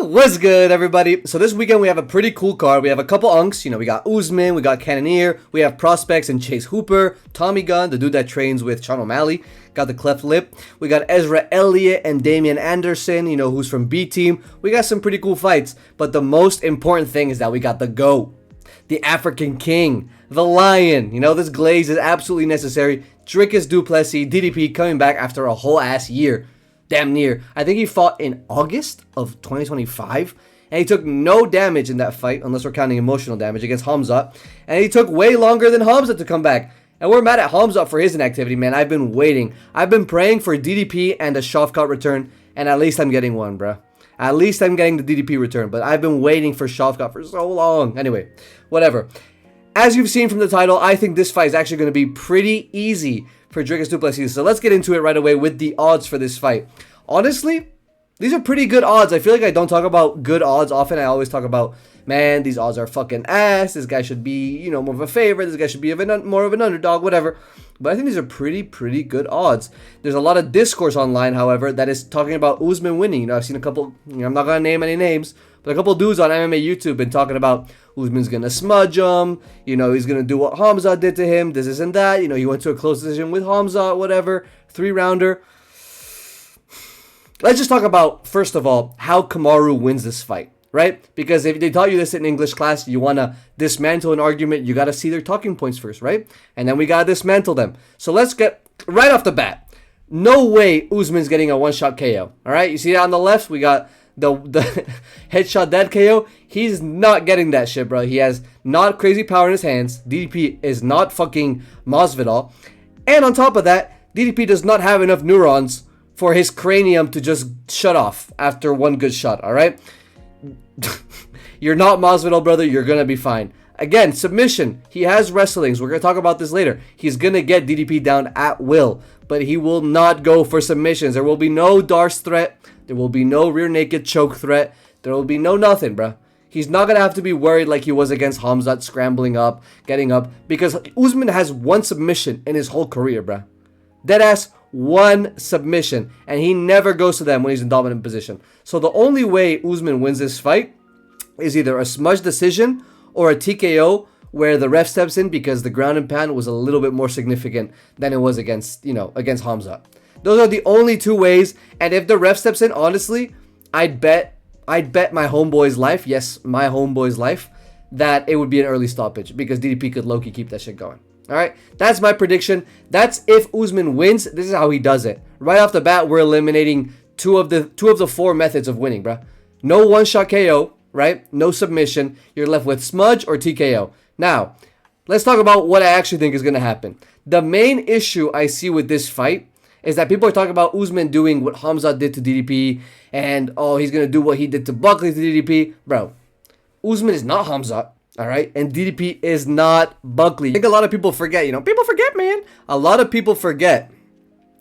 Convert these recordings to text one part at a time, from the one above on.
What's good, everybody? So this weekend we have a pretty cool card. We have a couple unks. We got Usman, we got Cannoneer, we have prospects and Chase Hooper, Tommy Gunn, the dude that trains with Sean O'Malley, got the cleft lip. We got Ezra Elliott and Damian Anderson, who's from B Team. We got some pretty cool fights, but the most important thing is that we got the GOAT, the African King, the Lion. This glaze is absolutely necessary. Dricus du Plessis, DDP, coming back after a whole ass year. Damn near. I think he fought in August of 2025, and he took no damage in that fight, unless we're counting emotional damage, against Hamzat, and he took way longer than Hamzat to come back. And we're mad at Hamzat for his inactivity, man. I've been waiting. I've been praying for DDP and a Shavkat return, and at least I'm getting one, bruh. At least I'm getting the DDP return, but I've been waiting for Shavkat for so long. Anyway, whatever. As you've seen from the title, I think this fight is actually going to be pretty easy for Dricus du Plessis. So let's get into it right away with the odds for this fight. Honestly, these are pretty good odds. I feel like I don't talk about good odds often. I always talk about, man, these odds are fucking ass. This guy should be, more of a favorite. This guy should be more of an underdog, whatever. But I think these are pretty good odds. There's a lot of discourse online, however, that is talking about Usman winning. I've seen a couple, I'm not going to name any names, but a couple dudes on MMA YouTube been talking about Usman's going to smudge him. He's going to do what Hamzat did to him. This and that. He went to a close decision with Hamzat, whatever. 3-rounder. Let's just talk about, first of all, how Kamaru wins this fight, right? Because if they taught you this in English class, you want to dismantle an argument, you got to see their talking points first, right? And then we got to dismantle them. So let's get right off the bat. No way Usman's getting a one-shot KO, all right? You see that on the left? We got the headshot dead KO. He's not getting that shit, bro. He has not crazy power in his hands. DDP is not fucking Masvidal. And on top of that, DDP does not have enough neurons for his cranium to just shut off after one good shot, all right? You're not Masvidal, brother. You're going to be fine. Again, submission. He has wrestlings. We're going to talk about this later. He's going to get DDP down at will, but he will not go for submissions. There will be no Darce threat. There will be no rear naked choke threat. There will be no nothing, bro. He's not going to have to be worried like he was against Hamzat, scrambling up, getting up, because Usman has one submission in his whole career, bro. Deadass, one submission, and he never goes to them when he's in dominant position. So the only way Usman wins this fight is either a smudge decision or a TKO where the ref steps in because the ground and pound was a little bit more significant than it was against Hamzat. Those are the only two ways, and if the ref steps in, honestly, I'd bet my homeboy's life, yes, my homeboy's life, that it would be an early stoppage because DDP could low-key keep that shit going. All right, that's my prediction. That's if Usman wins. This is how he does it. Right off the bat, we're eliminating two of the four methods of winning, bro. No one-shot KO, right? No submission. You're left with smudge or TKO. Now, let's talk about what I actually think is going to happen. The main issue I see with this fight is that people are talking about Usman doing what Hamzat did to DDP, and he's going to do what he did to Buckley to DDP. Bro, Usman is not Hamzat. All right, and DDP is not Buckley. I think a lot of people forget, people forget, man. A lot of people forget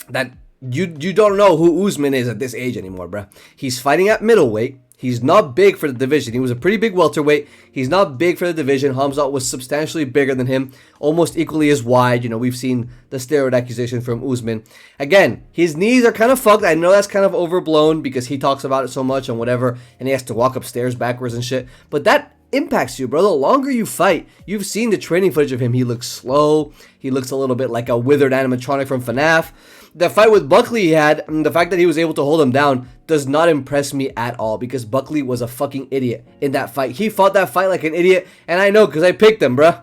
that you don't know who Usman is at this age anymore, bruh. He's fighting at middleweight. He's not big for the division. He was a pretty big welterweight. He's not big for the division. Hamzat was substantially bigger than him, almost equally as wide. We've seen the steroid accusation from Usman. Again, his knees are kind of fucked. I know that's kind of overblown because he talks about it so much and whatever, and he has to walk upstairs backwards and shit. But that impacts you, bro. The longer you fight, you've seen the training footage of him. He looks slow. He looks a little bit like a withered animatronic from FNAF. The fight with Buckley he had, the fact that he was able to hold him down does not impress me at all because Buckley was a fucking idiot in that fight. He fought that fight like an idiot, and I know because I picked him, bro.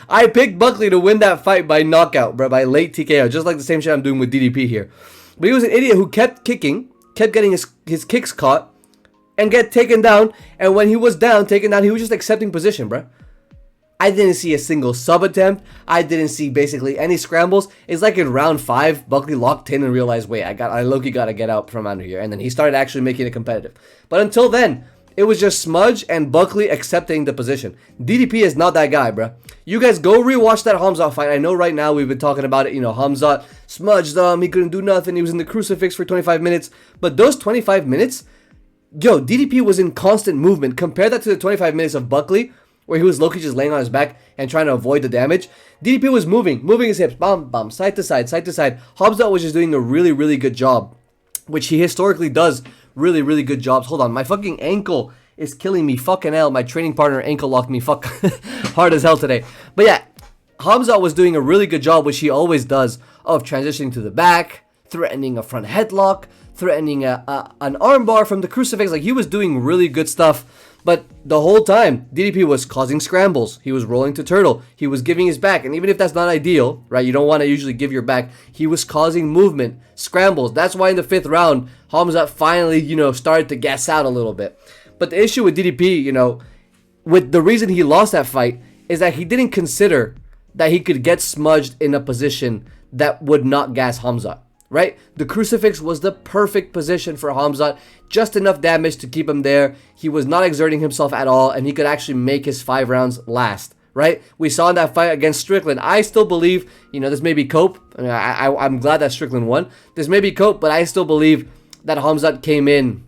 I picked Buckley to win that fight by knockout, bro, by late TKO, just like the same shit I'm doing with DDP here. But he was an idiot who kept kicking, kept getting his kicks caught, and get taken down, and when he was taken down, he was just accepting position, bro. I didn't see a single sub attempt. I didn't see basically any scrambles. It's like in round 5, Buckley locked in and realized, wait, I low-key gotta get out from under here, and then he started actually making it competitive. But until then, it was just Smudge and Buckley accepting the position. DDP is not that guy, bro. You guys go rewatch that Hamzat fight. I know right now we've been talking about it. Hamzat smudged him. He couldn't do nothing. He was in the crucifix for 25 minutes. But those 25 minutes, DDP was in constant movement. Compare that to the 25 minutes of Buckley, where he was low-key just laying on his back and trying to avoid the damage. DDP was moving his hips, bam, side to side, side to side. Hamzat was just doing a really, really good job, which he historically does really, really good jobs. Hold on, my fucking ankle is killing me. Fucking hell, my training partner ankle locked me fuck hard as hell today. But yeah, Hamzat was doing a really good job, which he always does, of transitioning to the back, threatening a front headlock, threatening an armbar from the crucifix. Like, he was doing really good stuff. But the whole time, DDP was causing scrambles. He was rolling to turtle. He was giving his back. And even if that's not ideal, right, you don't want to usually give your back, he was causing movement, scrambles. That's why in the 5th round, Hamzat finally, started to gas out a little bit. But the issue with DDP, with the reason he lost that fight is that he didn't consider that he could get smudged in a position that would not gas Hamzat, right? The crucifix was the perfect position for Hamzat, just enough damage to keep him there. He was not exerting himself at all, and he could actually make his 5 rounds last, right? We saw in that fight against Strickland. I still believe, this may be cope. I'm glad that Strickland won. This may be cope, but I still believe that Hamzat came in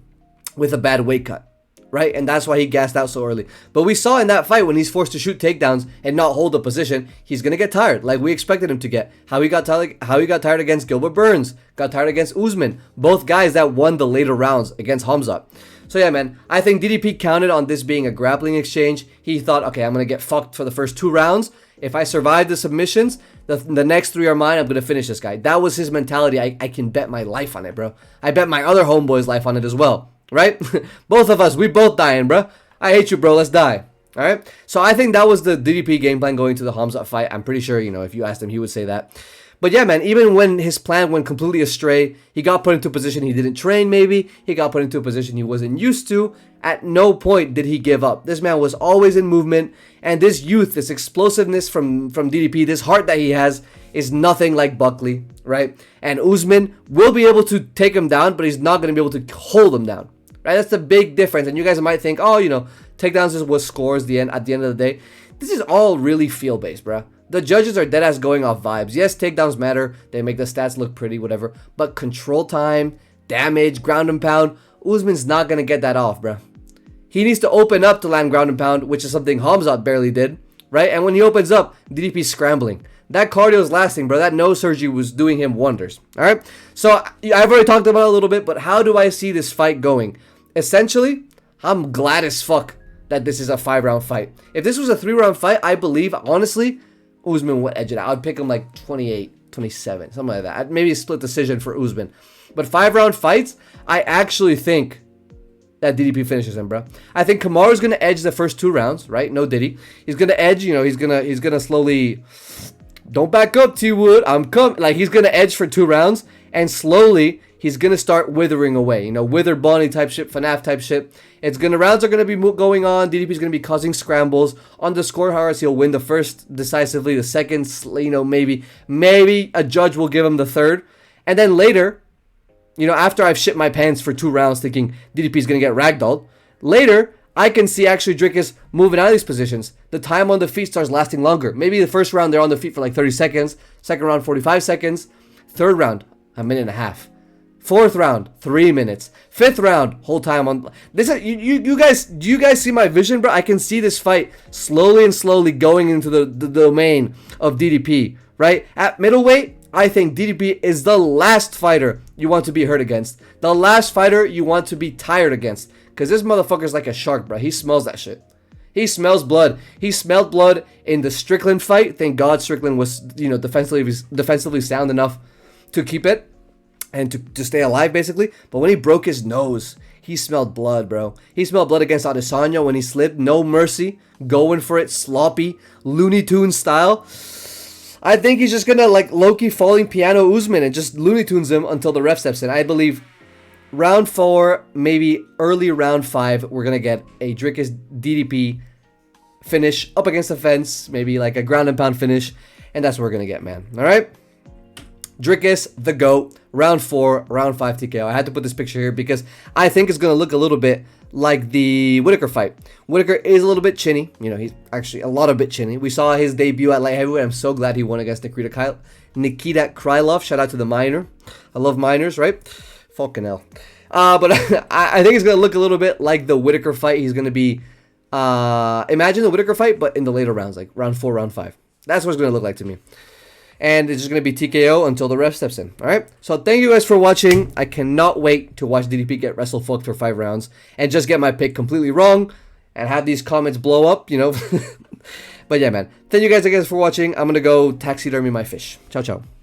with a bad weight cut, right? And that's why he gassed out so early. But we saw in that fight, when he's forced to shoot takedowns and not hold the position, he's gonna get tired, like we expected him to get. How he got tired against Gilbert Burns, got tired against Usman, both guys that won the later rounds against Hamzat. So yeah, man, I think DDP counted on this being a grappling exchange. He thought, okay, I'm gonna get fucked for the first 2 rounds. If I survive the submissions, the next 3 are mine. I'm gonna finish this guy. That was his mentality. I can bet my life on it, bro. I bet my other homeboy's life on it as well. Right? Both of us, we both dying, bro. I hate you, bro. Let's die. All right? So I think that was the DDP game plan going to the Hamzat fight. I'm pretty sure, if you asked him, he would say that. But yeah, man, even when his plan went completely astray, he got put into a position he didn't train, maybe. He got put into a position he wasn't used to. At no point did he give up. This man was always in movement. And this youth, this explosiveness from DDP, this heart that he has, is nothing like Buckley, right? And Usman will be able to take him down, but he's not going to be able to hold him down. Right? That's the big difference. And you guys might think, takedowns is what scores at the end of the day. This is all really feel-based, bro. The judges are deadass going off vibes. Yes, takedowns matter. They make the stats look pretty, whatever. But control time, damage, ground and pound, Usman's not going to get that off, bro. He needs to open up to land ground and pound, which is something Hamzat barely did, right? And when he opens up, DDP's scrambling. That cardio is lasting, bro. That nose surgery was doing him wonders, all right? So I've already talked about it a little bit, but how do I see this fight going? Essentially, I'm glad as fuck that this is a 5-round fight. If this was a 3-round fight, I believe, honestly, Usman would edge it out. I'd pick him like 28, 27, something like that. Maybe a split decision for Usman. But 5-round fights, I actually think that DDP finishes him, bro. I think Kamaru's going to edge the first 2 rounds, right? No Diddy. He's going to edge, he's going to slowly... Don't back up, T-Wood. I'm coming. Like, he's going to edge for 2 rounds, and slowly... he's going to start withering away. Wither Bonnie type shit, FNAF type shit. Rounds are going to be going on. DDP's going to be causing scrambles. On the scorecards, he'll win the first decisively. The second, maybe a judge will give him the third. And then later, after I've shit my pants for 2 rounds thinking DDP's going to get ragdolled, later, I can see actually Dricus moving out of these positions. The time on the feet starts lasting longer. Maybe the first round, they're on the feet for like 30 seconds. Second round, 45 seconds. Third round, a minute and a half. 4th round, 3 minutes. 5th round, whole time on this. You guys, do you guys see my vision, bro? I can see this fight slowly going into the domain of DDP, right? At middleweight, I think DDP is the last fighter you want to be hurt against. The last fighter you want to be tired against. Because this motherfucker's like a shark, bro. He smells that shit. He smells blood. He smelled blood in the Strickland fight. Thank God Strickland was, defensively sound enough to keep it. And to stay alive, basically. But when he broke his nose, he smelled blood, bro. He smelled blood against Adesanya when he slipped. No mercy. Going for it. Sloppy. Looney Tunes style. I think he's just going to, like, Loki falling piano Usman and just Looney Tunes him until the ref steps in. I believe round 4, maybe early round 5, we're going to get a Dricus DDP finish up against the fence. Maybe like a ground and pound finish. And that's what we're going to get, man. All right? Dricus, the GOAT, round 4, round 5 TKO. I had to put this picture here because I think it's going to look a little bit like the Whitaker fight. Whitaker is a little bit chinny. He's actually a lot of bit chinny. We saw his debut at light heavyweight. I'm so glad he won against Nikita Krylov. Shout out to the minor. I love minors, right? Fucking hell. But I think it's going to look a little bit like the Whitaker fight. He's going to be, imagine the Whitaker fight, but in the later rounds, like round 4, round 5. That's what it's going to look like to me. and it's just going to be TKO until the ref steps in. All right. So thank you guys for watching. I cannot wait to watch DDP get wrestle fucked for 5 rounds and just get my pick completely wrong and have these comments blow up, you know. But yeah, man. Thank you guys again for watching. I'm going to go taxidermy my fish. Ciao, ciao.